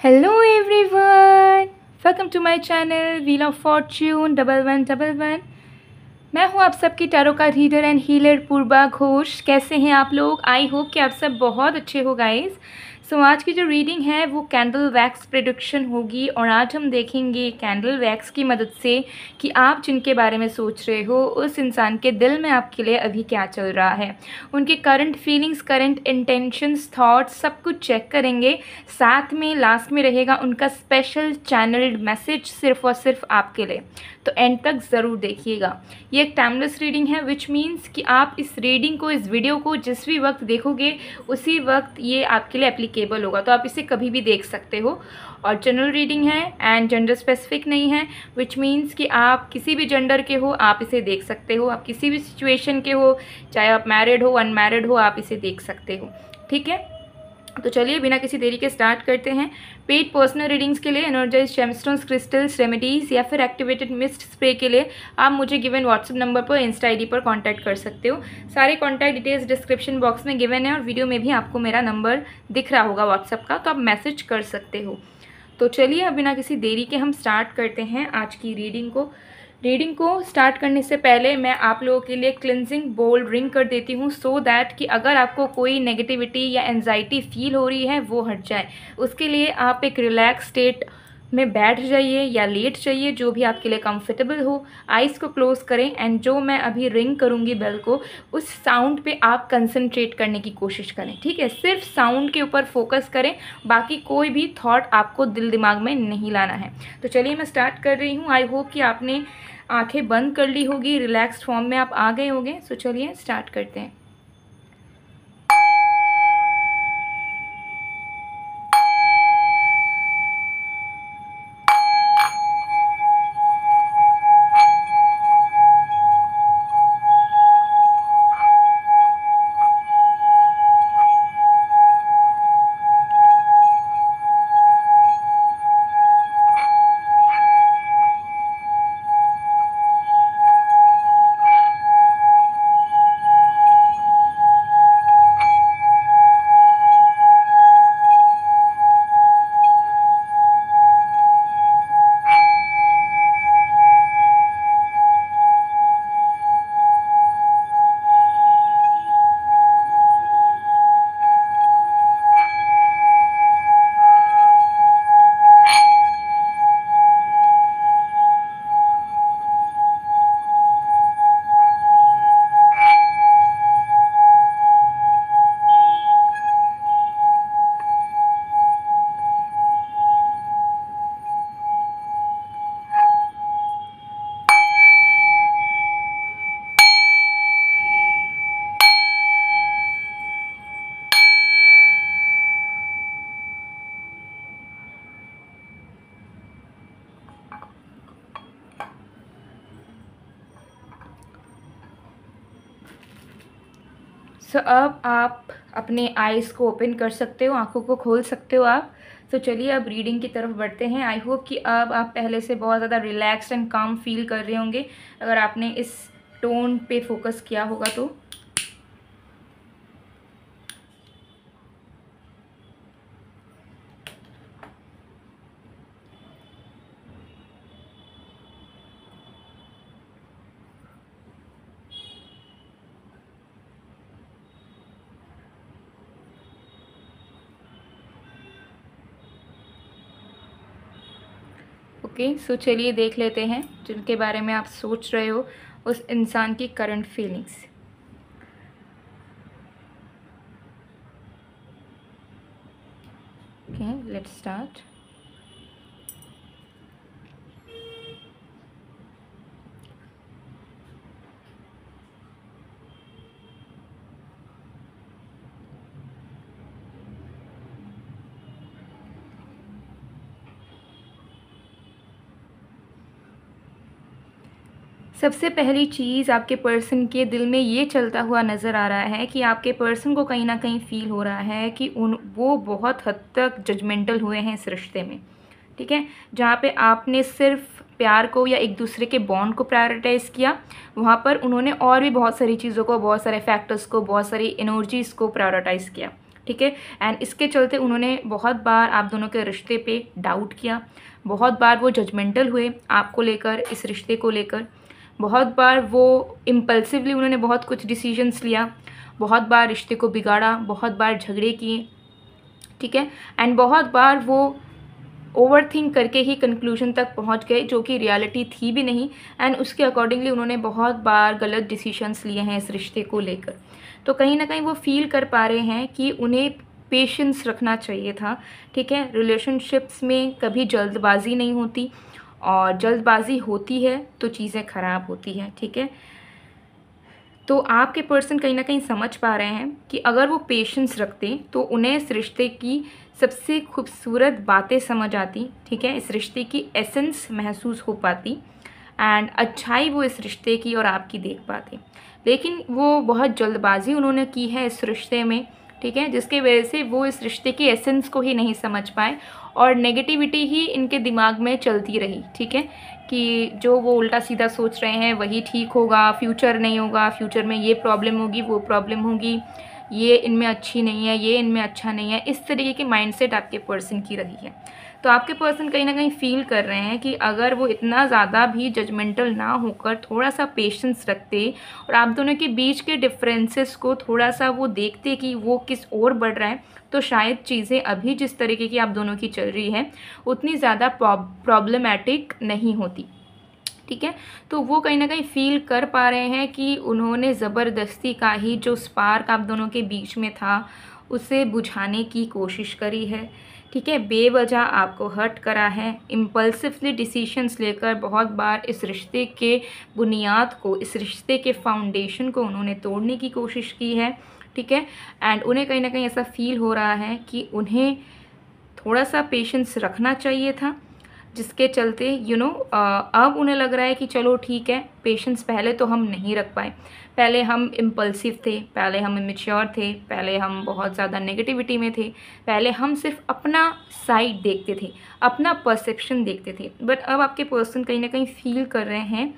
Hello everyone, welcome to my channel wheel of fortune 1111। मैं हूं आप सबकी टैरो का reader and healer Purva Ghosh. कैसे हैं आप लोग? आई होप कि आप सब बहुत अच्छे हो गाइस। आज की जो रीडिंग है वो कैंडल वैक्स प्रेडिक्शन होगी और आज हम देखेंगे कैंडल वैक्स की मदद से कि आप जिनके बारे में सोच रहे हो उस इंसान के दिल में आपके लिए अभी क्या चल रहा है, उनके current feelings, current intentions, thoughts, सब कुछ चेक करेंगे। साथ में लास्ट में रहेगा उनका स्पेशल चैनल्ड मैसेज सिर्फ और सिर्फ आपके लिए, तो एंड तक ज़रूर देखिएगा। ये एक टाइमलेस रीडिंग है विच मीन्स कि आप इस रीडिंग को, इस वीडियो को जिस भी वक्त देखोगे उसी वक्त ये आपके लिए एप्लीकेबल होगा, तो आप इसे कभी भी देख सकते हो। और जनरल रीडिंग है एंड जेंडर स्पेसिफिक नहीं है, विच मीन्स कि आप किसी भी जेंडर के हो आप इसे देख सकते हो, आप किसी भी सिचुएशन के हो, चाहे आप मैरिड हो अनमैरिड हो, आप इसे देख सकते हो। ठीक है, तो चलिए बिना किसी देरी के स्टार्ट करते हैं। पेड पर्सनल रीडिंग्स के लिए एनर्जाइज जेमस्टोन्स, क्रिस्टल्स, रेमेडीज़ या फिर एक्टिवेटेड मिस्ट स्प्रे के लिए आप मुझे गिवन व्हाट्सएप नंबर पर, इंस्टा आईडी पर कांटेक्ट कर सकते हो। सारे कांटेक्ट डिटेल्स डिस्क्रिप्शन बॉक्स में गिवन है और वीडियो में भी आपको मेरा नंबर दिख रहा होगा व्हाट्सएप का, तो आप मैसेज कर सकते हो। तो चलिए अब बिना किसी देरी के हम स्टार्ट करते हैं आज की रीडिंग को स्टार्ट करने से पहले मैं आप लोगों के लिए क्लिनजिंग बोल रिंग कर देती हूँ, सो दैट कि अगर आपको कोई नेगेटिविटी या एंजाइटी फील हो रही है वो हट जाए। उसके लिए आप एक रिलैक्स स्टेट में बैठ जाइए या लेट जाइए, जो भी आपके लिए कंफर्टेबल हो। आइज़ को क्लोज करें एंड जो मैं अभी रिंग करूँगी बेल को, उस साउंड पे आप कंसंट्रेट करने की कोशिश करें। ठीक है, सिर्फ साउंड के ऊपर फोकस करें, बाकी कोई भी थॉट आपको दिल दिमाग में नहीं लाना है। तो चलिए मैं स्टार्ट कर रही हूँ। आई होप कि आपने आंखें बंद कर ली होगी, रिलैक्स्ड फॉर्म में आप आ गए होंगे। सो चलिए स्टार्ट करते हैं। अब आप अपने आइज़ को ओपन कर सकते हो, आंखों को खोल सकते हो आप। तो चलिए अब रीडिंग की तरफ बढ़ते हैं। आई होप कि अब आप पहले से बहुत ज़्यादा रिलैक्स्ड एंड काम फील कर रहे होंगे, अगर आपने इस टोन पे फोकस किया होगा तो। ओके, सो चलिए देख लेते हैं जिनके बारे में आप सोच रहे हो उस इंसान की current feelings. Okay, let's start. सबसे पहली चीज़ आपके पर्सन के दिल में ये चलता हुआ नज़र आ रहा है कि आपके पर्सन को कहीं ना कहीं फ़ील हो रहा है कि वो बहुत हद तक जजमेंटल हुए हैं इस रिश्ते में। ठीक है, जहाँ पे आपने सिर्फ प्यार को या एक दूसरे के बॉन्ड को प्रायोरिटाइज़ किया, वहाँ पर उन्होंने और भी बहुत सारी चीज़ों को, बहुत सारे फैक्टर्स को, बहुत सारी एनर्जीज़ को प्रायोरिटाइज़ किया। ठीक है। एंड इसके चलते उन्होंने बहुत बार आप दोनों के रिश्ते पे डाउट किया, बहुत बार वो जजमेंटल हुए आपको लेकर, इस रिश्ते को लेकर, बहुत बार वो इम्पल्सिवली उन्होंने बहुत कुछ डिसीजंस लिया, बहुत बार रिश्ते को बिगाड़ा, बहुत बार झगड़े किए, ठीक है। एंड बहुत बार वो ओवरथिंक करके ही कंक्लूजन तक पहुंच गए जो कि रियलिटी थी भी नहीं, एंड उसके अकॉर्डिंगली उन्होंने बहुत बार गलत डिसीजंस लिए हैं इस रिश्ते को लेकर। तो कहीं ना कहीं वो फील कर पा रहे हैं कि उन्हें पेशेंस रखना चाहिए था, ठीक है। रिलेशनशिप्स में कभी जल्दबाजी नहीं होती, और जल्दबाजी होती है तो चीज़ें ख़राब होती हैं, ठीक है। तो आपके पर्सन कहीं ना कहीं समझ पा रहे हैं कि अगर वो पेशेंस रखते तो उन्हें इस रिश्ते की सबसे खूबसूरत बातें समझ आती, ठीक है। इस रिश्ते की एसेंस महसूस हो पाती, एंड अच्छाई वो इस रिश्ते की और आपकी देख पाते। लेकिन वो बहुत जल्दबाजी उन्होंने की है इस रिश्ते में, ठीक है, जिसके वजह से वो इस रिश्ते की एसेंस को ही नहीं समझ पाए, और नेगेटिविटी ही इनके दिमाग में चलती रही, ठीक है, कि जो वो उल्टा सीधा सोच रहे हैं वही ठीक होगा, फ्यूचर नहीं होगा, फ्यूचर में ये प्रॉब्लम होगी, वो प्रॉब्लम होगी, ये इनमें अच्छी नहीं है, ये इनमें अच्छा नहीं है। इस तरीके की माइंडसेट आपके पर्सन की रही है। तो आपके पर्सन कहीं ना कहीं फील कर रहे हैं कि अगर वो इतना ज़्यादा भी जजमेंटल ना होकर थोड़ा सा पेशेंस रखते और आप दोनों के बीच के डिफरेंसेस को थोड़ा सा वो देखते कि वो किस ओर बढ़ रहा है, तो शायद चीज़ें अभी जिस तरीके की आप दोनों की चल रही है उतनी ज़्यादा प्रॉब्लमेटिक नहीं होती, ठीक है। तो वो कहीं ना कहीं फील कर पा रहे हैं कि उन्होंने ज़बरदस्ती का ही जो स्पार्क आप दोनों के बीच में था उसे बुझाने की कोशिश करी है, ठीक है। बेवजह आपको हर्ट करा है, इम्पल्सिवली डिसीशंस लेकर बहुत बार इस रिश्ते के बुनियाद को, इस रिश्ते के फाउंडेशन को उन्होंने तोड़ने की कोशिश की है, ठीक है। एंड उन्हें कहीं ना कहीं ऐसा फील हो रहा है कि उन्हें थोड़ा सा पेशेंस रखना चाहिए था, जिसके चलते अब उन्हें लग रहा है कि चलो ठीक है, पेशेंस पहले तो हम नहीं रख पाए, पहले हम इम्पल्सिव थे, पहले हम इमेच्योर थे, पहले हम बहुत ज़्यादा नेगेटिविटी में थे, पहले हम सिर्फ अपना साइड देखते थे, अपना परसेप्शन देखते थे। बट अब आपके पर्सन कहीं ना कहीं फील कर रहे हैं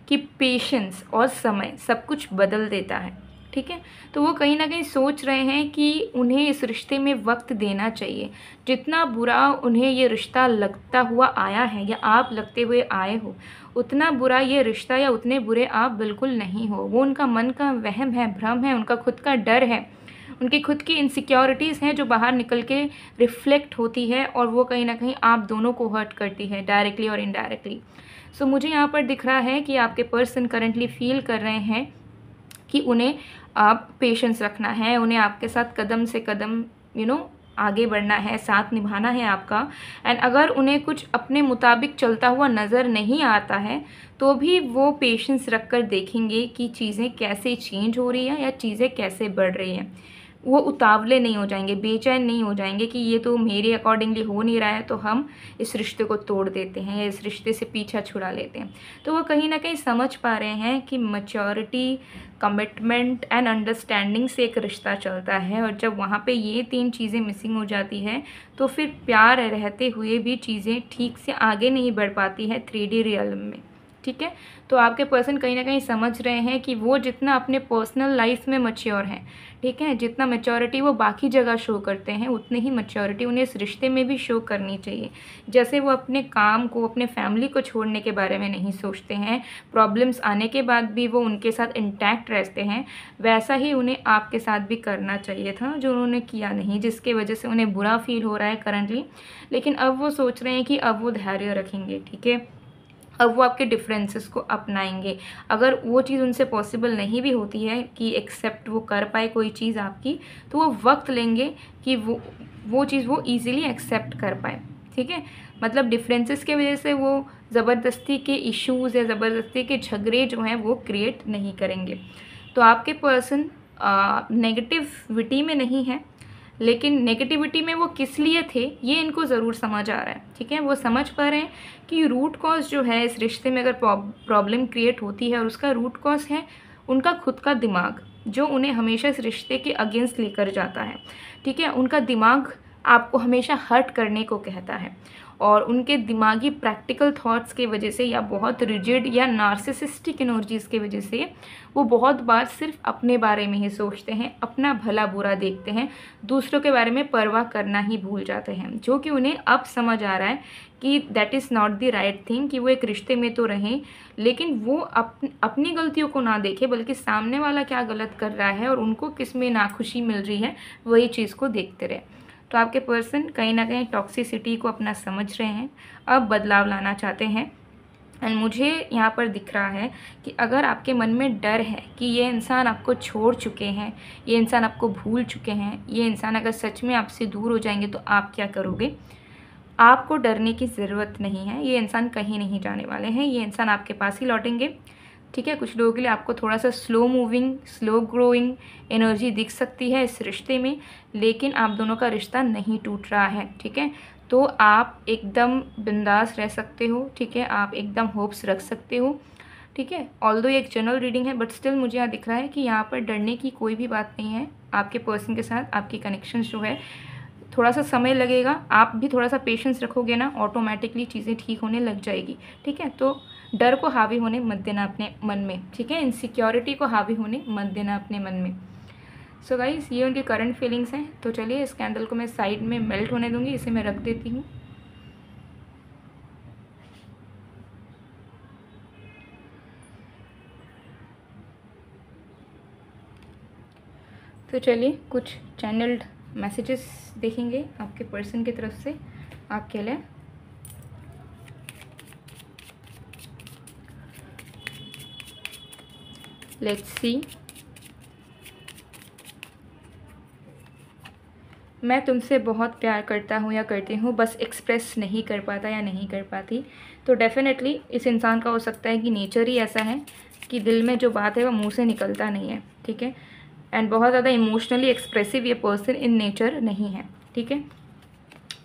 कि पेशेंस और समय सब कुछ बदल देता है, ठीक है। तो वो कहीं ना कहीं सोच रहे हैं कि उन्हें इस रिश्ते में वक्त देना चाहिए। जितना बुरा उन्हें ये रिश्ता लगता हुआ आया है या आप लगते हुए आए हो, उतना बुरा ये रिश्ता या उतने बुरे आप बिल्कुल नहीं हो। वो उनका मन का वहम है, भ्रम है, उनका खुद का डर है, उनकी खुद की इनसिक्योरिटीज़ हैं जो बाहर निकल के रिफ्लेक्ट होती है, और वो कहीं ना कहीं आप दोनों को हर्ट करती है डायरेक्टली और इनडायरेक्टली। सो मुझे यहाँ पर दिख रहा है कि आपके पर्सन करंटली फील कर रहे हैं कि उन्हें आप पेशेंस रखना है, उन्हें आपके साथ कदम से कदम आगे बढ़ना है, साथ निभाना है आपका। एंड अगर उन्हें कुछ अपने मुताबिक चलता हुआ नज़र नहीं आता है तो भी वो पेशेंस रखकर देखेंगे कि चीज़ें कैसे चेंज हो रही हैं या चीज़ें कैसे बढ़ रही हैं। वो उतावले नहीं हो जाएंगे, बेचैन नहीं हो जाएंगे कि ये तो मेरे अकॉर्डिंगली हो नहीं रहा है तो हम इस रिश्ते को तोड़ देते हैं या इस रिश्ते से पीछा छुड़ा लेते हैं। तो वो कहीं ना कहीं समझ पा रहे हैं कि मैच्योरिटी, कमिटमेंट एंड अंडरस्टैंडिंग से एक रिश्ता चलता है, और जब वहाँ पे ये 3 चीज़ें मिसिंग हो जाती है तो फिर प्यार रहते हुए भी चीज़ें ठीक से आगे नहीं बढ़ पाती है 3D रियल्म में, ठीक है। तो आपके पर्सन कहीं ना कहीं समझ रहे हैं कि वो जितना अपने पर्सनल लाइफ में मैच्योर हैं, ठीक है, जितना मैच्योरिटी वो बाकी जगह शो करते हैं उतनी ही मैच्योरिटी उन्हें इस रिश्ते में भी शो करनी चाहिए। जैसे वो अपने काम को, अपने फैमिली को छोड़ने के बारे में नहीं सोचते हैं, प्रॉब्लम्स आने के बाद भी वो उनके साथ इंटैक्ट रहते हैं, वैसा ही उन्हें आपके साथ भी करना चाहिए था, जो उन्होंने किया नहीं, जिसके वजह से उन्हें बुरा फील हो रहा है करंटली। लेकिन अब वो सोच रहे हैं कि अब वो धैर्य रखेंगे, ठीक है, अब वो आपके डिफरेंसेस को अपनाएंगे। अगर वो चीज़ उनसे पॉसिबल नहीं भी होती है कि एक्सेप्ट वो कर पाए कोई चीज़ आपकी, तो वो वक्त लेंगे कि वो चीज़ वो ईज़िली एक्सेप्ट कर पाए, ठीक है। मतलब डिफरेंसेस के वजह से वो ज़बरदस्ती के इश्यूज़ या ज़बरदस्ती के झगड़े जो हैं वो क्रिएट नहीं करेंगे। तो आपके पर्सन नेगेटिविटी में नहीं है, लेकिन नेगेटिविटी में वो किस लिए थे ये इनको ज़रूर समझ आ रहा है, ठीक है। वो समझ पा रहे हैं कि रूट कॉज जो है इस रिश्ते में, अगर प्रॉब्लम क्रिएट होती है और उसका रूट कॉज है उनका खुद का दिमाग, जो उन्हें हमेशा इस रिश्ते के अगेंस्ट लेकर जाता है, ठीक है। उनका दिमाग आपको हमेशा हर्ट करने को कहता है, और उनके दिमागी प्रैक्टिकल थॉट्स की वजह से या बहुत रिजिड या नार्सिसिस्टिक एनर्जीज़ की वजह से वो बहुत बार सिर्फ अपने बारे में ही सोचते हैं, अपना भला बुरा देखते हैं, दूसरों के बारे में परवाह करना ही भूल जाते हैं, जो कि उन्हें अब समझ आ रहा है कि that is not the right thing, कि वो एक रिश्ते में तो रहें लेकिन वो अपनी गलतियों को ना देखें बल्कि सामने वाला क्या गलत कर रहा है और उनको किस में नाखुशी मिल रही है वही चीज़ को देखते रहे। तो आपके पर्सन कहीं ना कहीं टॉक्सिसिटी को अपना समझ रहे हैं, अब बदलाव लाना चाहते हैं। एंड मुझे यहाँ पर दिख रहा है कि अगर आपके मन में डर है कि ये इंसान आपको छोड़ चुके हैं, ये इंसान आपको भूल चुके हैं, ये इंसान अगर सच में आपसे दूर हो जाएंगे तो आप क्या करोगे, आपको डरने की ज़रूरत नहीं है। ये इंसान कहीं नहीं जाने वाले हैं, ये इंसान आपके पास ही लौटेंगे। ठीक है, कुछ लोगों के लिए आपको थोड़ा सा slow moving, slow growing energy दिख सकती है इस रिश्ते में, लेकिन आप दोनों का रिश्ता नहीं टूट रहा है। ठीक है, तो आप एकदम बिंदास रह सकते हो। ठीक है, आप एकदम होप्स रख सकते हो। ठीक है, ऑल्दो ये एक जनरल रीडिंग है बट स्टिल मुझे यहाँ दिख रहा है कि यहाँ पर डरने की कोई भी बात नहीं है। आपके पर्सन के साथ आपकी कनेक्शन जो है थोड़ा सा समय लगेगा, आप भी थोड़ा सा पेशेंस रखोगे ना, ऑटोमेटिकली चीज़ें ठीक होने लग जाएगी। ठीक है, तो डर को हावी होने मत देना अपने मन में। ठीक है, इनसिक्योरिटी को हावी होने मत देना अपने मन में। सो गाइस, ये उनकी करंट फीलिंग्स हैं। तो चलिए इस कैंडल को मैं साइड में मेल्ट होने दूंगी, इसे मैं रख देती हूँ। तो चलिए कुछ चैनल्ड मैसेजेस देखेंगे आपके पर्सन की तरफ से आपके लिए। Let's see. मैं तुमसे बहुत प्यार करता हूँ या करती हूँ, बस एक्सप्रेस नहीं कर पाता या नहीं कर पाती। तो डेफिनेटली इस इंसान का हो सकता है कि नेचर ही ऐसा है कि दिल में जो बात है वो मुंह से निकलता नहीं है। ठीक है, एंड बहुत ज़्यादा इमोशनली एक्सप्रेसिव ये पर्सन इन नेचर नहीं है। ठीक है,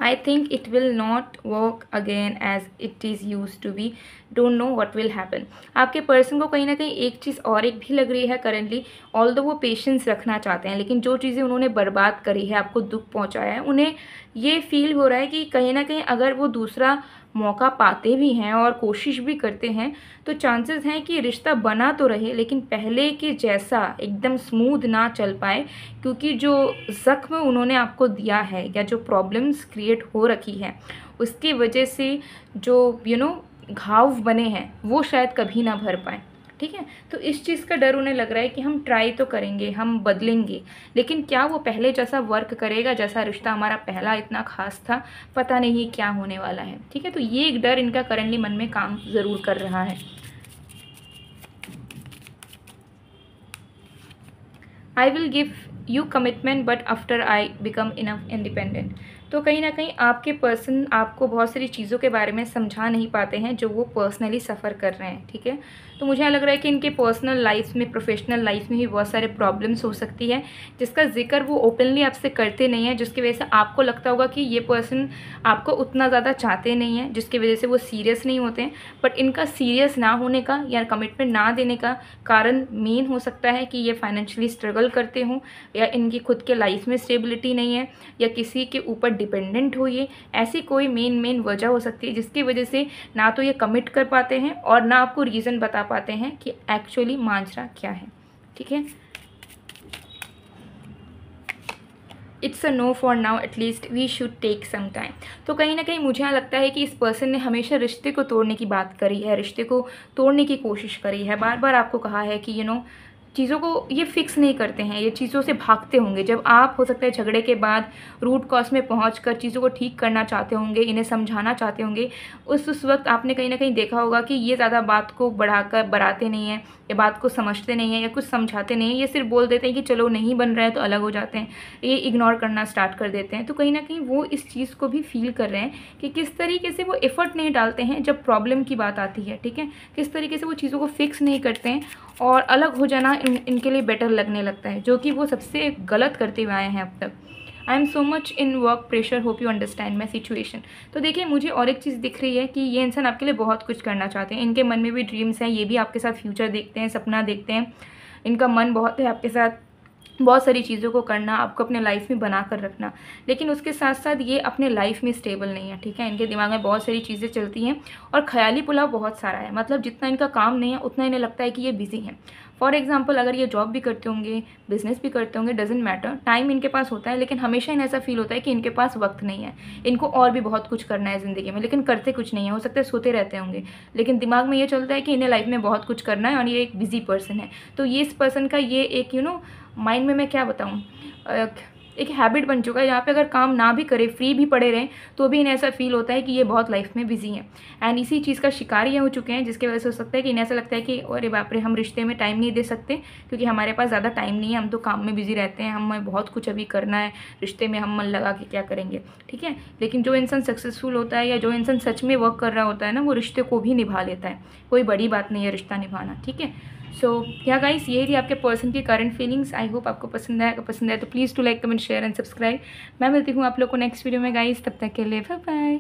I think it will not work again as it is used to be. Don't know what will happen. आपके पर्सन को कहीं ना कहीं एक चीज़ और एक भी लग रही है करेंटली, ऑल्दो वो पेशेंस रखना चाहते हैं लेकिन जो चीज़ें उन्होंने बर्बाद करी है, आपको दुख पहुंचाया है, उन्हें ये फील हो रहा है कि कहीं ना कहीं अगर वो दूसरा मौका पाते भी हैं और कोशिश भी करते हैं तो चांसेस हैं कि रिश्ता बना तो रहे लेकिन पहले के जैसा एकदम स्मूथ ना चल पाए, क्योंकि जो ज़ख्म उन्होंने आपको दिया है या जो प्रॉब्लम्स क्रिएट हो रखी है उसकी वजह से जो घाव बने हैं वो शायद कभी ना भर पाए। ठीक है, तो इस चीज़ का डर उन्हें लग रहा है कि हम ट्राई तो करेंगे, हम बदलेंगे, लेकिन क्या वो पहले जैसा वर्क करेगा जैसा रिश्ता हमारा पहला इतना खास था, पता नहीं क्या होने वाला है। ठीक है, तो ये एक डर इनका करंटली मन में काम ज़रूर कर रहा है। I will give you commitment but after I become enough independent. तो कहीं ना कहीं आपके पर्सन आपको बहुत सारी चीज़ों के बारे में समझा नहीं पाते हैं जो वो पर्सनली सफ़र कर रहे हैं। ठीक है, तो मुझे यहाँ लग रहा है कि इनके पर्सनल लाइफ में, प्रोफेशनल लाइफ में भी बहुत सारे प्रॉब्लम्स हो सकती है जिसका जिक्र वो ओपनली आपसे करते नहीं हैं, जिसकी वजह से आपको लगता होगा कि ये पर्सन आपको उतना ज़्यादा चाहते नहीं हैं, जिसकी वजह से वो सीरियस नहीं होते हैं। बट इनका सीरियस ना होने का या कमिटमेंट ना देने का कारण मेन हो सकता है कि ये फाइनेंशियली स्ट्रगल करते हों या इनकी खुद के लाइफ में स्टेबिलिटी नहीं है या किसी के ऊपर डिपेंडेंट हो, ये ऐसी कोई मेन वजह हो सकती है जिसकी वजह से ना तो ये कमिट कर पाते हैं और ना आपको रीज़न बता पाते हैं कि एक्चुअली माजरा क्या है। ठीक है, it's a no for now, at least we should take some time. तो कहीं ना कहीं मुझे यहाँ लगता है कि इस पर्सन ने हमेशा रिश्ते को तोड़ने की बात करी है, रिश्ते को तोड़ने की कोशिश करी है, बार बार आपको कहा है कि चीज़ों को ये फिक्स नहीं करते हैं, ये चीज़ों से भागते होंगे। जब आप हो सकता है झगड़े के बाद रूट कॉज में पहुंचकर चीज़ों को ठीक करना चाहते होंगे, इन्हें समझाना चाहते होंगे, उस वक्त आपने कहीं ना कहीं देखा होगा कि ये ज़्यादा बात को बढ़ाते नहीं हैं या बात को समझते नहीं हैं या कुछ समझाते नहीं हैं, ये सिर्फ बोल देते हैं कि चलो नहीं बन रहा है तो अलग हो जाते हैं, ये इग्नोर करना स्टार्ट कर देते हैं। तो कहीं ना कहीं वो इस चीज़ को भी फील कर रहे हैं कि किस तरीके से वो एफर्ट नहीं डालते हैं जब प्रॉब्लम की बात आती है। ठीक है, किस तरीके से वो चीज़ों को फिक्स नहीं करते हैं और अलग हो जाना इनके लिए बेटर लगने लगता है, जो कि वो सबसे गलत करते हुए आए हैं अब तक। I am so much in work pressure, hope you understand my situation. तो देखिए, मुझे और एक चीज़ दिख रही है कि ये इंसान आपके लिए बहुत कुछ करना चाहते हैं, इनके मन में भी ड्रीम्स हैं, ये भी आपके साथ फ्यूचर देखते हैं, सपना देखते हैं, इनका मन बहुत है आपके साथ बहुत सारी चीज़ों को करना, आपको अपने लाइफ में बना कर रखना, लेकिन उसके साथ साथ ये अपने लाइफ में स्टेबल नहीं है, ठीक है। इनके दिमाग में बहुत सारी चीज़ें चलती हैं और ख्याली पुलाव बहुत सारा है, मतलब जितना इनका काम नहीं है उतना इन्हें लगता है कि ये बिज़ी हैं। फॉर एग्जाम्पल, अगर ये जॉब भी करते होंगे, बिजनेस भी करते होंगे, डजेंट मैटर, टाइम इनके पास होता है, लेकिन हमेशा इन्हें ऐसा फील होता है कि इनके पास वक्त नहीं है, इनको और भी बहुत कुछ करना है ज़िंदगी में, लेकिन करते कुछ नहीं है। हो सकता है सोते रहते होंगे, लेकिन दिमाग में ये चलता है कि इन्हें लाइफ में बहुत कुछ करना है और ये एक बिजी पर्सन है। तो ये इस पर्सन का ये एक माइंड में मैं क्या बताऊँ, एक हैबिट बन चुका है, जहाँ पे अगर काम ना भी करे, फ्री भी पड़े रहें, तो भी इन्हें ऐसा फील होता है कि ये बहुत लाइफ में बिजी हैं। एंड इसी चीज़ का शिकार ये हो चुके हैं, जिसकी वजह से हो सकता है कि इन्हें ऐसा लगता है कि अरे बाप रे, हम रिश्ते में टाइम नहीं दे सकते क्योंकि हमारे पास ज़्यादा टाइम नहीं है, हम तो काम में बिजी रहते हैं, हमें बहुत कुछ अभी करना है, रिश्ते में हम मन लगा के क्या करेंगे, ठीक है। लेकिन जो इंसान सक्सेसफुल होता है या जो इंसान सच में वर्क कर रहा होता है ना, वो रिश्ते को भी निभा लेता है। कोई बड़ी बात नहीं है रिश्ता निभाना, ठीक है। सो या गाइस, ये थी आपके पर्सन की करंट फीलिंग्स। आई होप आपको पसंद आया। अगर पसंद आया तो please to like, comment, share and subscribe. मैं मिलती हूँ आप लोग को नेक्स्ट वीडियो में गाइस, तब तक के लिए बाय बाय।